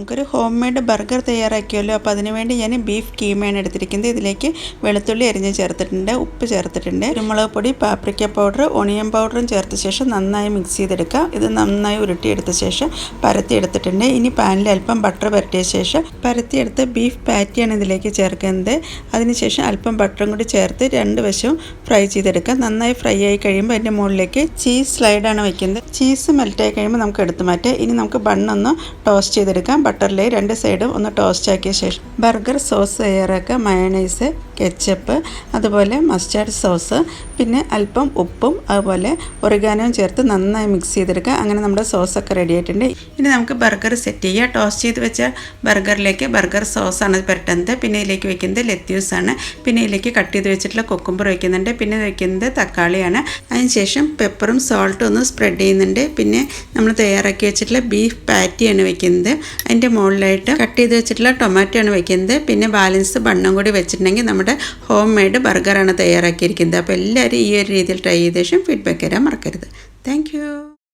നമുക്കൊരു home made burger തയ്യാറാക്കിയല്ലോ. അപ്പോൾ അതിനുവേണ്ടി ഞാൻ ബീഫ് കീമയാണ് എടുത്തിരിക്കുന്നത്. ഇതിലേക്ക് വെളുത്തുള്ളി അരിഞ്ഞ് ചേർത്തിട്ടുണ്ട്, ഉപ്പ് ചേർത്തിട്ടുണ്ട്, കുരുമുളക് പൊടി, പാപ്രിക്ക പൗഡർ, ഒണിയൻ പൗഡറും ചേർത്ത ശേഷം നന്നായി മിക്സ് ചെയ്തെടുക്കുക. ഇത് നന്നായി ഉരുട്ടിയെടുത്ത ശേഷം പരത്തിയെടുത്തിട്ടുണ്ട്. ഇനി പാനിൽ അല്പം ബട്ടർ പരട്ടിയ ശേഷം പരത്തിയെടുത്ത ബീഫ് പാറ്റിയാണ് ഇതിലേക്ക് ചേർക്കുന്നത്. അതിനുശേഷം അല്പം ബട്ടറും കൂടി ചേർത്ത് രണ്ട് വശവും ഫ്രൈ ചെയ്തെടുക്കുക. നന്നായി ഫ്രൈ ആയി കഴിയുമ്പോൾ അതിൻ്റെ മുകളിലേക്ക് ചീസ് സ്ലൈഡാണ് വയ്ക്കുന്നത്. ചീസ് മെൽറ്റായി കഴിയുമ്പോൾ നമുക്ക് എടുത്തു മാറ്റാം. ഇനി നമുക്ക് ബണ്ണൊന്ന് ടോസ്റ്റ് ചെയ്തെടുക്കാം. ബട്ടറിൽ രണ്ട് സൈഡും ഒന്ന് ടോസ്റ്റ് ആക്കിയ ശേഷം ബർഗർ സോസ് തയ്യാറാക്കുക. മയണൈസ്, കെച്ചപ്പ്, അതുപോലെ മസ്റ്റാർഡ് സോസ്, പിന്നെ അല്പം ഉപ്പും അതുപോലെ ഒറിഗാനോയും ചേർത്ത് നന്നായി മിക്സ് ചെയ്തെടുക്കുക. അങ്ങനെ നമ്മുടെ സോസൊക്കെ റെഡി ആയിട്ടുണ്ട്. ഇനി നമുക്ക് ബർഗർ സെറ്റ് ചെയ്യുക. ടോസ്റ്റ് ചെയ്ത് വെച്ച ബർഗറിലേക്ക് ബർഗർ സോസാണ് പുരട്ടുന്നത്. പിന്നെ ഇതിലേക്ക് വയ്ക്കുന്നത് ലെറ്റ്യൂസാണ്. പിന്നെ ഇതിലേക്ക് കട്ട് ചെയ്ത് വെച്ചിട്ടുള്ള കൊക്കുംബർ വയ്ക്കുന്നുണ്ട്. പിന്നെ വയ്ക്കുന്നത് തക്കാളിയാണ്. അതിനുശേഷം പെപ്പറും സോൾട്ടും ഒന്ന് സ്പ്രെഡ് ചെയ്യുന്നുണ്ട്. പിന്നെ നമ്മൾ തയ്യാറാക്കി വെച്ചിട്ടുള്ള ബീഫ് പാറ്റിയാണ് വയ്ക്കുന്നത്. അതിൻ്റെ മുകളിലായിട്ട് കട്ട് ചെയ്ത് വെച്ചിട്ടുള്ള ടൊമാറ്റോ ആണ് വയ്ക്കുന്നത്. പിന്നെ ബാലൻസ് ബണ്ണും കൂടി വെച്ചിട്ടുണ്ടെങ്കിൽ നമ്മുടെ ഹോം മെയ്ഡ് ബർഗറാണ് തയ്യാറാക്കിയിരിക്കുന്നത്. അപ്പോൾ എല്ലാവരും ഈ ഒരു രീതിയിൽ ട്രൈ ചെയ്ത ശേഷം ഫീഡ്ബാക്ക് തരാൻ മറക്കരുത്. Thank you.